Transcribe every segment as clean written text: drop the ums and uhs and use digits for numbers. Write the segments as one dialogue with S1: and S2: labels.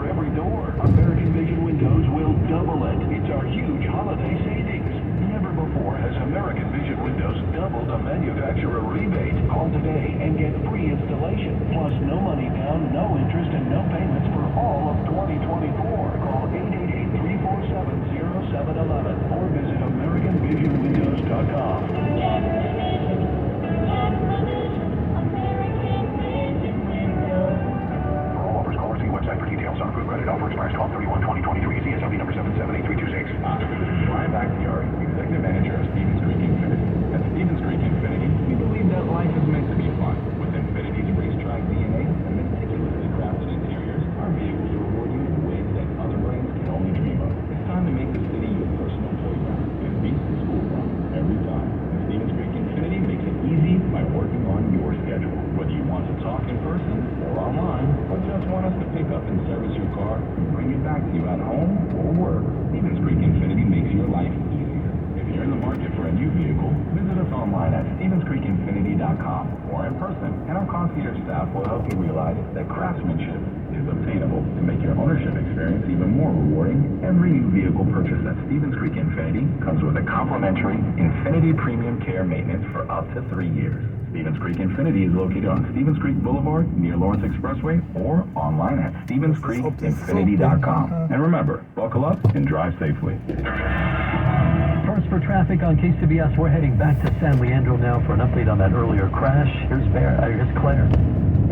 S1: for every door. American Vision Windows will double it. It's our huge holiday savings. Never before has American Vision Windows doubled a manufacturer rebate. Call today and get free installation. Plus no money down, no interest, and no payments for all of 2024. Call 888-347-0711 or visit AmericanVisionWindows.com. Website for details on approved credit offer expires 12/31/2023. CSLB number 7783226.
S2: Ryan Backyard, Executive Manager of Stevens Creek Infinity. At Stevens Creek Infinity, we believe that life is meant to be fun. With Infinity's racetrack DNA and meticulously crafted interiors, our vehicles reward you in ways that other brands can only dream of. It's time to make the city your personal playground and beat the school run every time. And Stevens Creek Infinity makes it easy by working on your schedule. Whether you want to talk in person or online, or just want us to pick up and service your car and bring it back to you at home or work, Stevens Creek Infinity makes your life easier. If you're in the market for a new vehicle, visit us online at StevensCreekInfinity.com or in person, and our concierge staff will help you realize that craftsmanship is obtainable to make your ownership experience even more rewarding. Every new vehicle purchased at Stevens Creek Infinity comes with a complimentary Infinity Premium Care Maintenance for up to 3 years. Stevens Creek Infinity is located on Stevens Creek Boulevard near Lawrence Expressway or online at StevensCreekInfinity.com. And remember, buckle up and drive safely.
S3: First for traffic on KCBS, we're heading back to San Leandro now for an update on that earlier crash. Here's Claire.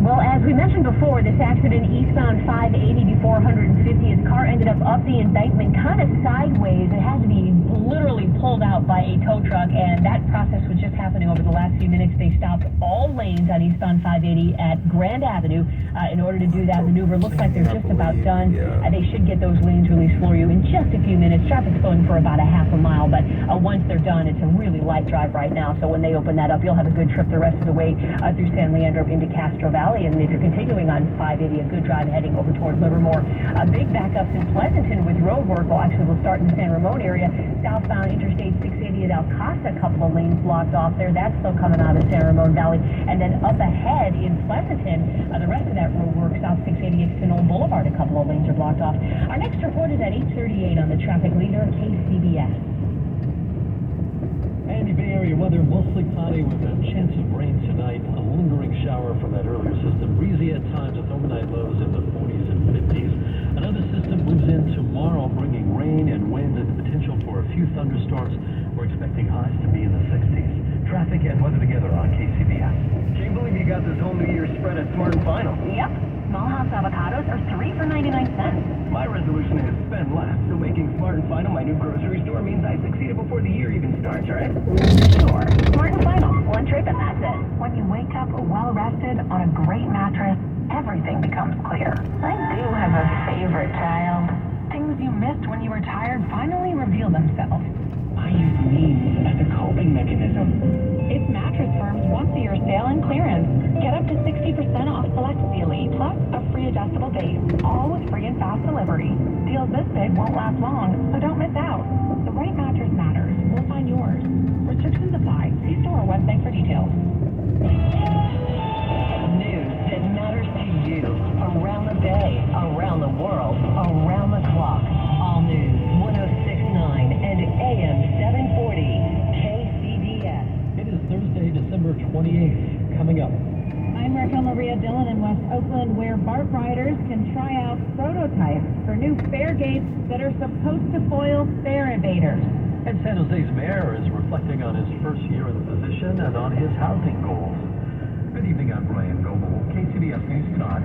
S4: Well, as we mentioned before, this accident eastbound 580 before 150, his car ended up the embankment kind of sideways. It had to be literally pulled out by a tow truck, and that process was just happening over the last few minutes. They stopped all lanes on eastbound 580 at Grand Avenue in order to do that maneuver. Looks like they're just about done. They should get those lanes released for you in just a few minutes. Traffic's going for about a half a mile, but once they're done, it's a really light drive right now. So when they open that up, you'll have a good trip the rest of the way through San Leandro into Castro Valley. And if you're continuing on 580, a good drive heading over toward Livermore. Big backups in Pleasanton with road work. Well, actually, we'll start in the San Ramon area. Southbound Interstate 680 at El Casa, a couple of lanes blocked off there. That's still coming out of San Ramon Valley. And then up ahead in Pleasanton, the rest of that road work, South 680 at Pinole Boulevard, a couple of lanes are blocked off. Our next report is at 8:38 on the traffic leader, KCBS.
S3: And the Bay Area weather, mostly cloudy with a chance of rain tonight. A lingering shower from that earlier system. Breezy at times with overnight lows in the 40s and 50s. Another system moves in tomorrow, bringing rain and wind and the potential for a few thunderstorms. We're expecting highs to be in the 60s. Traffic and weather together on KCBS.
S5: Can't believe you got this whole New Year's spread at Smart & Final.
S4: Yep. Small house avocados are 3 for 99 cents.
S5: My resolution is spend less, so making Smart & Final my new grocery store means I succeeded before the year even starts, right?
S4: Sure. Smart & Final. One trip and that's it. When you wake up well-rested on a great mattress, everything becomes clear. I do have a favorite child. Things you missed when you were tired finally reveal themselves.
S5: I use memes as a coping mechanism.
S4: It's Mattress Firm's once-a-year sale and clearance. Get up to 60% off select CLE, plus a free adjustable base, all with free and fast delivery. Deals this big won't last long, so don't miss out. The right mattress matters. We'll find yours. Restrictions apply. See store website for details.
S5: News that matters to you. Around the day, around the world, around the clock. All news, 106.9 and AM 740. KCBS.
S3: It is Thursday, December 28th. Coming up.
S6: I'm Raquel Maria Dillon in West Oakland, where BART riders can try out prototypes for new fare gates that are supposed to foil fare evaders.
S3: And San Jose's mayor is reflecting on his first year in the position and on his housing goals. Good evening, I'm Brian Goebel. KCBS News Time,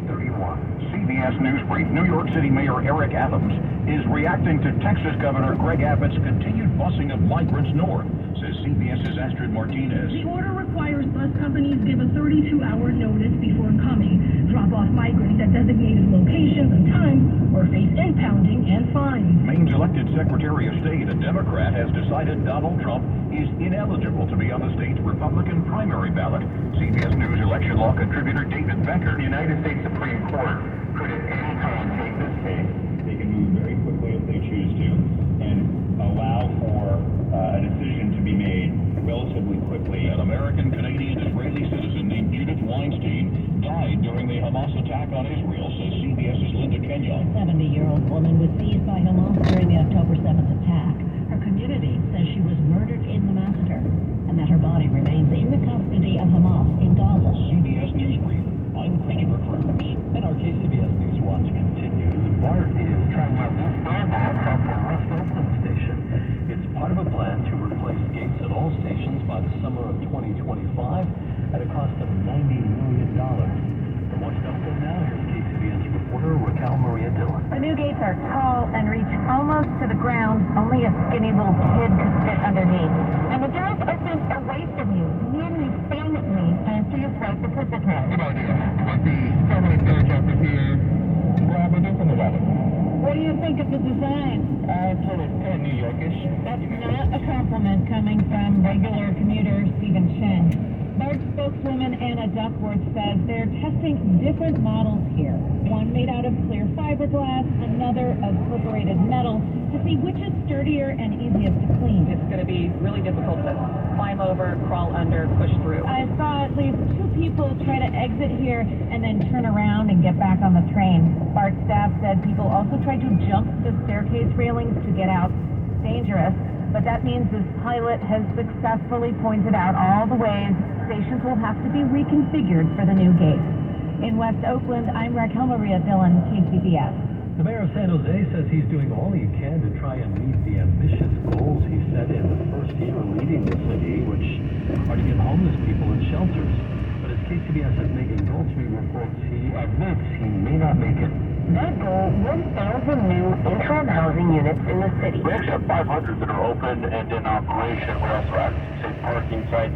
S3: 8:31.
S1: CBS News Brief. New York City Mayor Eric Adams is reacting to Texas Governor Greg Abbott's continued busing of migrants north, says CBS's Astrid Martinez.
S7: The order requires bus companies give a 32-hour notice before coming, drop off migrants at designated locations and times, or face impounding and fines.
S1: Maine's elected Secretary of State, a Democrat, has decided Donald Trump is ineligible to be on the state's Republican primary ballot. CBS News election law contributor David Becker.
S2: The United States Supreme Court could at any time take this case. They can move very quickly if they choose to and allow for a decision to be made relatively quickly.
S1: An American-Canadian-Israeli citizen named Judith Weinstein died during the Hamas attack on Israel, says CBS's Linda Kenyon.
S5: A 70-year-old woman was seized by Hamas during the October 7th attack. Her community says she was murdered in the massacre and that her body remains in the custody of Hamas in Gaza.
S1: CBS News Brief. I'm Christopher Cruz.
S3: And our KCBS News Watch continues. BART is trying out this billboard from the West Oakland station. It's part of a plan to replace gates at all stations by the summer of 2025 at a cost of $90 million. From West Oakland now, here's KCBS reporter Raquel Maria Dillon.
S4: The new gates are tall and reach almost to the ground. Only a skinny little kid could fit underneath. And the doors open away from you, nearly silently, after you swipe the purple card.
S2: Good idea. Let the terminate coach up here. Grab a different about it.
S6: What do you think of the design?
S2: It's kind of New Yorkish.
S6: That's not a compliment coming from regular commuter Stephen Shin. BART spokeswoman Anna Duckworth says they're testing different models here. One made out of clear fiberglass, another of perforated metal, to see which is sturdier and easiest to clean.
S8: It's going to be really difficult to climb over, crawl under, push through.
S6: I saw at least 2 people try to exit here and then turn around and get back on the train. BART staff said people also tried to jump the staircase railings to get out. Dangerous, but that means this pilot has successfully pointed out all the ways stations will have to be reconfigured for the new gates. In West Oakland, I'm Raquel Maria Dillon, KCBS.
S3: The mayor of San Jose says he's doing all he can to try and meet the ambitious goals he set in the first year leading the city, which are to get homeless people in shelters. But as KCBS's Megan Goldsby reports, he admits he may not make it.
S4: That goal, 1,000 new interim housing units in the city.
S9: We actually have 500 that are open and in operation. We also have safe parking sites.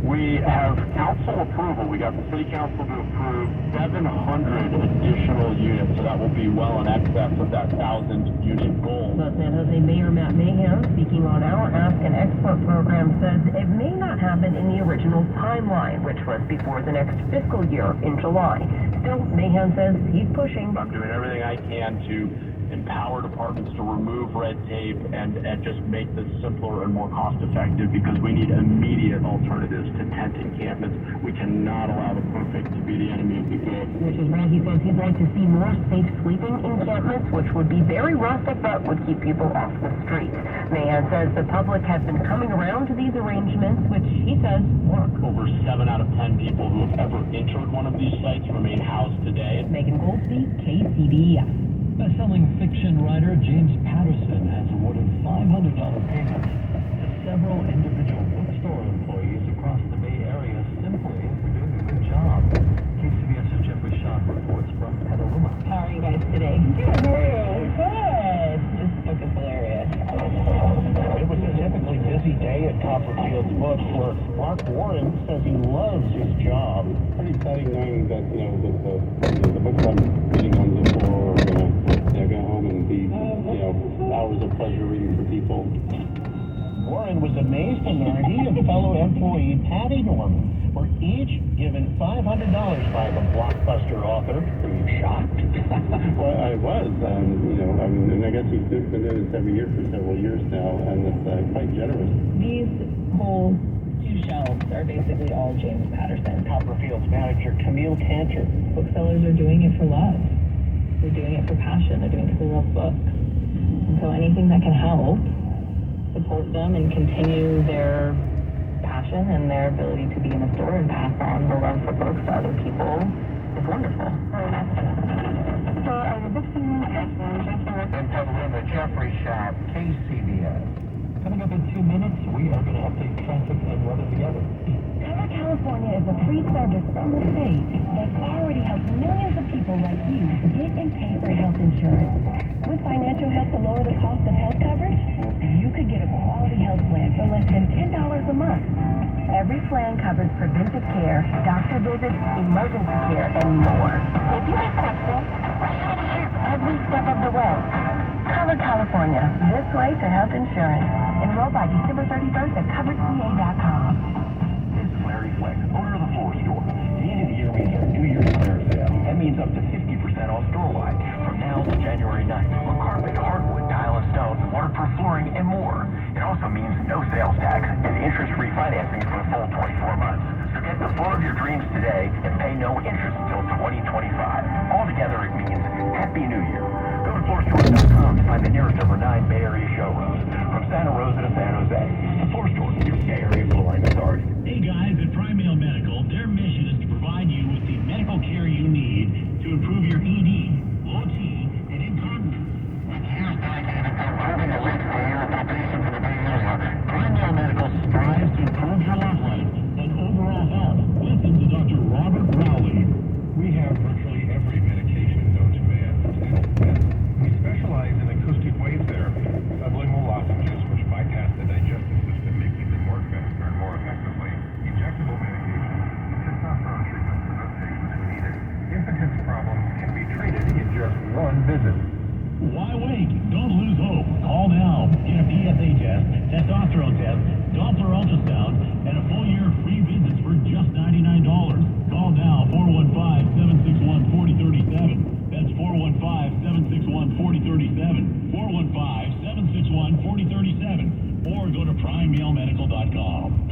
S9: We have council approval. We got the city council to approve 700 additional units, so that will be well in excess of that 1,000-unit goal.
S5: But San Jose Mayor Matt Mayhem, speaking on our Ask an Expert program, says it may not happen in the original timeline, which was before the next fiscal year in July. Still, Mayhem says he's pushing.
S9: I'm doing everything I can to empower departments to remove red tape and just make this simpler and more cost effective, because we need immediate alternatives to tent encampments. We cannot allow the perfect to be the enemy of the good.
S5: Which is why he says he'd like to see more safe sleeping encampments, which would be very rustic but would keep people off the streets. Mahan says the public has been coming around to these arrangements, which he says work.
S9: Over 7 out of 10 people who have ever entered one of these sites remain housed today.
S5: Megan Goldsby, KCBS.
S3: Best-selling fiction writer James Patterson has awarded $500 payments to several individual bookstore employees across the Bay Area simply for doing a good job. KCBS's Jeffrey Schott reports from Petaluma.
S6: How are you guys today? Good. This book is hilarious.
S1: It was a typically busy day at Copperfield's Books, where Mark Warren says he loves his job.
S2: Pretty exciting knowing that, the books I'm reading on the floor are going to go home and be, hours of pleasure reading for people.
S1: Warren was amazed to learn he and fellow employee Patty Norman were each given $500 by the blockbuster author. Were you shocked?
S2: Well, I was, and I guess he's been doing this every year for several years now, and it's quite generous.
S6: These whole 2 shelves are basically all James Patterson.
S1: Copperfield's manager Camille Cantor.
S6: Booksellers are doing it for love. They're doing it for passion. They're doing it because they love books. And so anything that can help support them and continue their passion and their ability to be in a store and pass on the love for books to other people is wonderful.
S1: In Petaluma, Jeffrey Schott, KCBS.
S3: Coming up in 2 minutes, we are going to update traffic and weather together.
S4: Southern California is a free service from the state that's already helped millions of people like you get and pay for health insurance. With financial help to lower the cost of health coverage, you could get a quality health plan for less than $10 a month. Every plan covers preventive care, doctor visits, emergency care, and more. If you have questions, we're here to help every step of the way. Cover California, this way to health insurance. Enroll by December 31st at coveredca.com.
S1: This is Larry Flex, owner of the Floor Store. The end of the year means our New Year's clearance sale. That means up to 50% off store-wide from now to January 9th on carpet, hardwood, tile and stone, waterproof flooring, and more. It also means no sales tax and interest-free financing for the full 24 months. So get the floor of your dreams today and pay no interest until 2025. 99 Bay Area showrooms, from Santa Rosa to San Jose. The Floor Store, your Bay Area flooring authority.
S10: Hey guys, at Freeway Medical, their mission is to provide you with the medical care you need to improve your ED, low T, and incontinence. With years dedicated to improving the risk for rehabilitation for the Bay Area, Freeway Medical strives to improve your love life and overall health. Listen to Dr. Robert Rowley.
S2: We have virtually every medication known to man for dental pain. We specialize in acoustic wave therapy, sublingual lozenges which bypass the digestive system, making them work faster and more effectively. Injectable medication, testosterone treatment for those patients who need it. Impotence problems can be treated in just one visit.
S10: Why wait? Don't lose hope. Call now. Get a PSA test, testosterone test, Doppler ultrasound, and a full year of free visits for just $99. Call now, 415-761-4037. That's 415-761-4037. 415-761-4037. Or go to primemailmedical.com.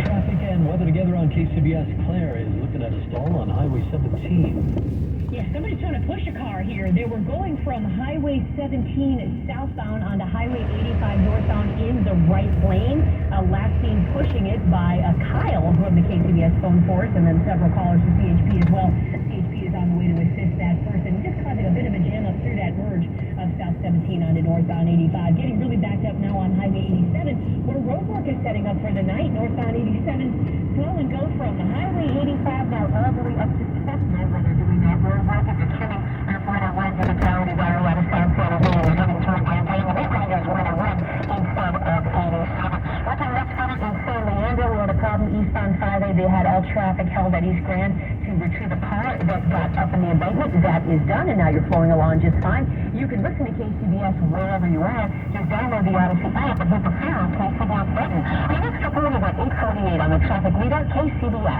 S3: Traffic and weather together on KCBS. Claire is looking at a stall on Highway 17.
S4: Yeah, somebody's trying to push a car here. They were going from Highway 17 southbound onto Highway 85 northbound in the right lane. Last seen pushing it by Kyle from the KCBS phone force, and then several callers to CHP as well. CHP is on the way to assist that person, just causing a bit of a jam up through that merge of South 17 onto northbound 85. Getting really backed up now on Highway 87, where roadwork is setting up for the night. Northbound 87 slow and go from the Highway 85 now all the way up to Chestnut, where they're doing that roadwork at the trimming for the ones in the town is our out of South San Jose and heading toward campaign. The big riders were to run instead of 87. Looking next for it in San Leandro, we had a problem eastbound 5A. They had all traffic held at East Grand to retrieve a car that got up in the embankment. That is done, and now you're flowing along just fine. You can listen to KCBS wherever you are. Just download the Odyssey app and hit the Pharaoh KCBS button. Our next report is at 8:48 on the traffic leader, KCBS.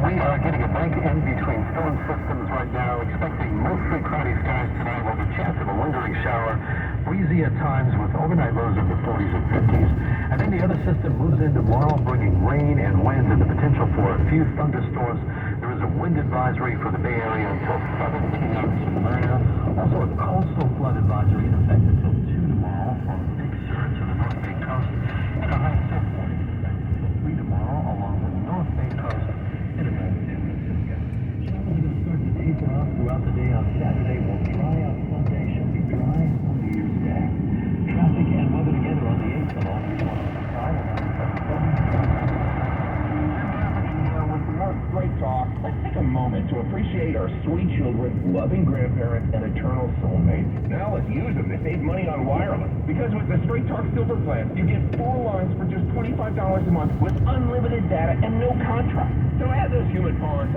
S1: We are getting a break in between storm systems right now, expecting mostly cloudy skies tonight with a chance of a lingering shower, breezy at times with overnight lows in the 40s and 50s. And then the other system moves in tomorrow, bringing rain and wind and the potential for a few thunderstorms. There is a wind advisory for the Bay Area until 7 p.m. tonight. Also a coastal flood advisory in effect until 2 tomorrow from Big Sur to the North Bay Coast, and a high surf warning in effect until 3 tomorrow along the North Bay Coast. Taper off throughout the day on Saturday. Will dry out Sunday. Should be dry on New Year's Day. Traffic and weather together on the 8th along the 105
S2: With more straight talk, let's take a moment to appreciate our sweet children, loving grandparents, and eternal soulmates. Now let's use them to save money on wireless. Because with the Straight Talk Silver Plan, you get 4 lines for just $25 a month with unlimited data and no contract. So add those human pawns,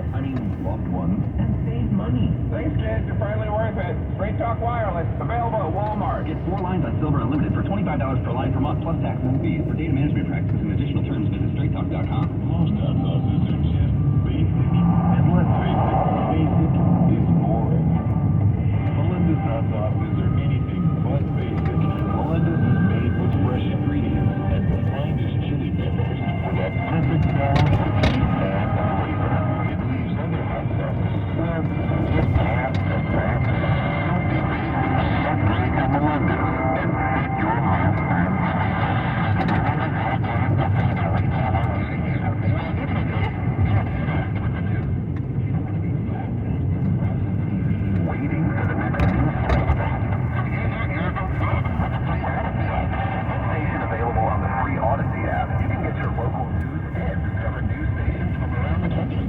S2: loved ones, and save money. Thanks, kids. You're finally worth it. Straight Talk Wireless, available at Walmart.
S11: Get 4 lines on Silver Unlimited for $25 per line per month, plus taxes and fees. For data management practices and additional terms, visit straighttalk.com.
S2: Most of us are just basic. And let's face it, basic is boring. Melinda's hot sauces are anything but basic. Melinda's is made with fresh ingredients and the finest chili peppers for that perfect balance of heat and flavor. It leaves other hot sauces, well, just half the fat. Don't be basic. Upgrade to Melinda's and set your mouth on fire. Melinda's hot sauce, the factory. Waiting for the next news station available on the free Odyssey app. You can get your local news and discover news stations from around the country.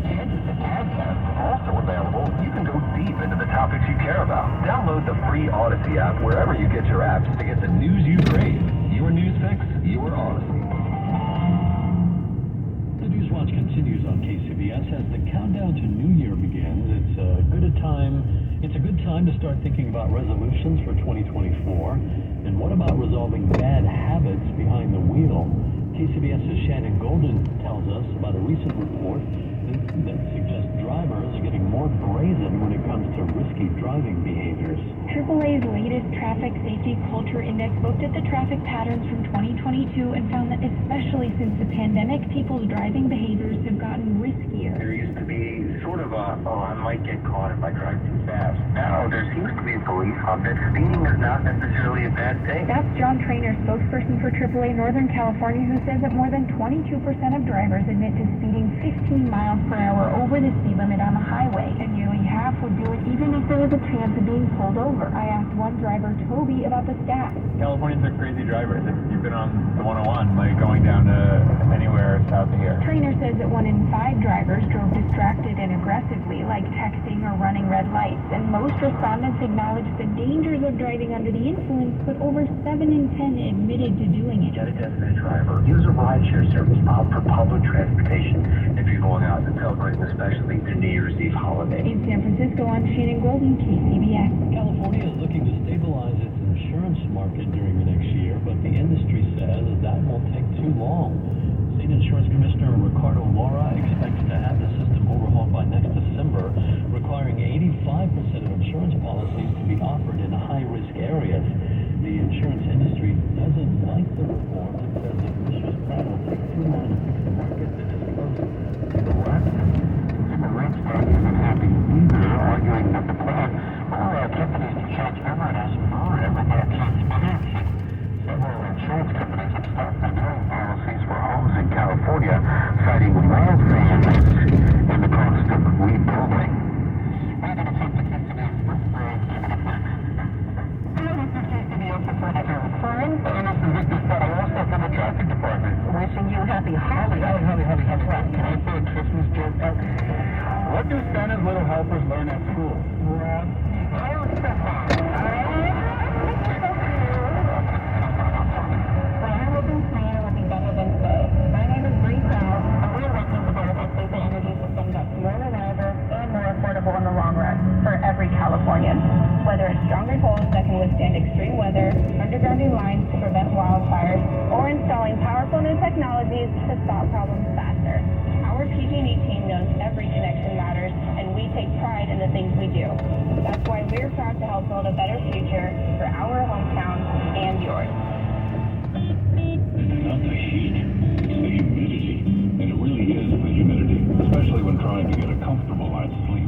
S2: And the podcast is also available. You can go deep into the topics you care about. Download the free Odyssey app wherever you get your apps to get the news you crave. Your news fix, your Odyssey.
S3: The News Watch continues on KCBS as the countdown to New Year begins. It's a good time to start thinking about resolutions for 2024. And what about resolving bad habits behind the wheel? KCBS's Shannon Golden tells us about a recent report that suggests drivers are getting more brazen when it comes to risky driving behaviors.
S12: AAA's latest Traffic Safety Culture Index looked at the traffic patterns from 2022 and found that especially since the pandemic, people's driving behaviors have gotten riskier.
S1: There used to be sort of
S9: I might get caught if I drive too fast. Now, there seems to be a belief that speeding is not necessarily a bad thing.
S12: That's John Trainer, spokesperson for AAA Northern California, who says that more than 22% of drivers admit to speeding 15 miles per hour over the speed limit on the highway, and nearly half would do it even if there was a chance of being pulled over. I asked one driver, Toby, about the stats.
S2: Californians are crazy drivers. If you've been on the 101, like going down to anywhere south of here.
S12: Trainer says that 1 in 5 drivers drove distracted and aggressively, like texting or running red lights, and most respondents acknowledged the dangers of driving under the influence, but over 7 in 10 admitted to doing it.
S9: Get a designated driver. Use a rideshare service. Opt for public transportation if you're going out and celebrating especially the New Year's Eve holiday.
S12: In San Francisco, I'm Shannon Golden, KCBS.
S3: California is looking to stabilize its insurance market during the next year, but the industry says that won't take too long. State Insurance Commissioner Ricardo Laura expects to have the system overhauled by next December, requiring 85% of insurance policies to be offered in high-risk areas. The insurance industry doesn't like the reforms and says the commissioner's plan will take too long to fix the market that is close to the left.
S9: The Red State isn't happy either, arguing that the plan will allow companies to charge everyone more with their transparency. Several insurance companies have stopped renewing policies for homes in California, citing wildfire risks and the cost of rebuilding. We're going to take the case to the traffic department. Wishing you happy holidays. Can I say a Christmas joke?
S2: What do Santa's little helpers learn at school?
S4: In the long run for every Californian. Whether it's stronger poles that can withstand extreme weather, undergrounding lines to prevent wildfires, or installing powerful new technologies to stop problems faster. Our PG&E team knows every connection matters, and we take pride in the things we do. That's why we're proud to help build a better future for our hometown and yours.
S1: It's not the heat, it's the humidity. And it really is the humidity, especially when trying to get a comfortable night's sleep.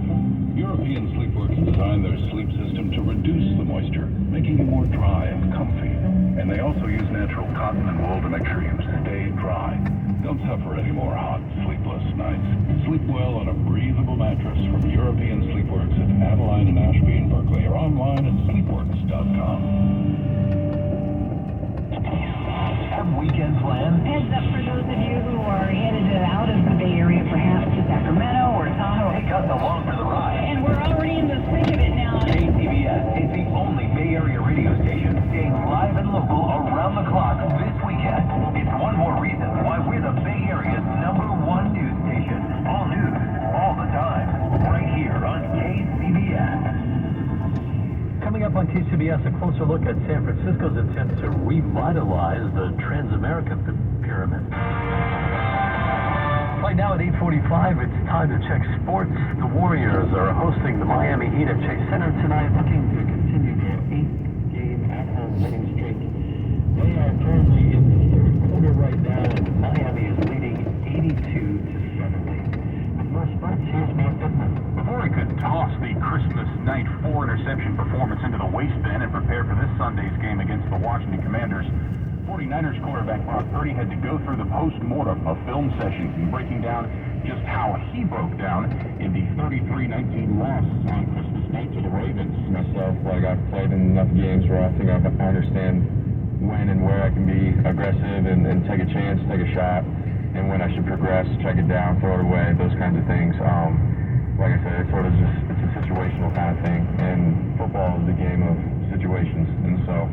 S1: European Sleepworks designed their sleep system to reduce the moisture, making you more dry and comfy. And they also use natural cotton and wool to make sure you stay dry. Don't suffer any more hot, sleepless nights. Sleep well on a breathable mattress from European Sleepworks at Adeline and Ashby in Berkeley, or online at sleepworks.com.
S10: Have weekend plans?
S5: Heads up for those of you who are headed out of the Bay Area, perhaps to Sacramento or Tahoe.
S10: Take us along for the ride.
S5: And we're already in the thick of it now.
S10: KCBS is the only Bay Area radio station staying live and local around the clock this weekend. It's one more reason why we're the Bay Area's #1 news station. All news, all the time, right here on KCBS.
S3: Coming up on KCBS, a closer look at San Francisco's attempt to revitalize the Transamerica Pyramid. Right now at 8:45, it's time to check sports. The Warriors are hosting the Miami Heat at Chase Center tonight, looking to continue their 8-game at-home winning streak. They are currently in the third quarter right now, and Miami is leading 82-70. With more sports, here's Mark Goodman.
S2: Before he could toss the Christmas night 4-interception performance into the waistband and prepare for this Sunday's game against the Washington Commanders, 49ers quarterback Brock Purdy had to go through the post-mortem of film sessions and breaking down just how he broke down in the 33-19 loss on Christmas night to the Ravens.
S13: Myself, I've played in enough games where I think I understand when and where I can be aggressive and take a chance, take a shot, and when I should progress, check it down, throw it away, those kinds of things. Like I said, it's sort of just, it's a situational kind of thing, and football is a game of situations, and so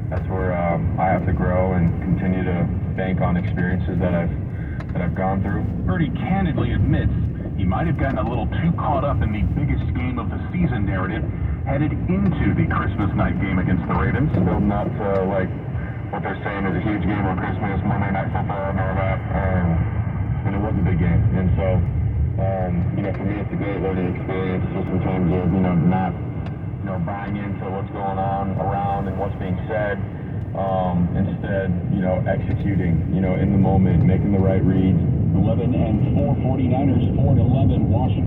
S13: that's where I have to grow and continue to bank on experiences that I've gone through.
S2: Purdy candidly admits he might have gotten a little too caught up in the biggest game of the season narrative headed into the Christmas night game against the Ravens.
S13: Building up to what they're saying is a huge game on Christmas, Monday Night Football and all that, and it was a big game, and so for me, it's a great learning experience just in terms of, not, buying into what's going on around and what's being said. Instead, executing, in the moment, making the right reads.
S1: 11-4 49ers, 4-11,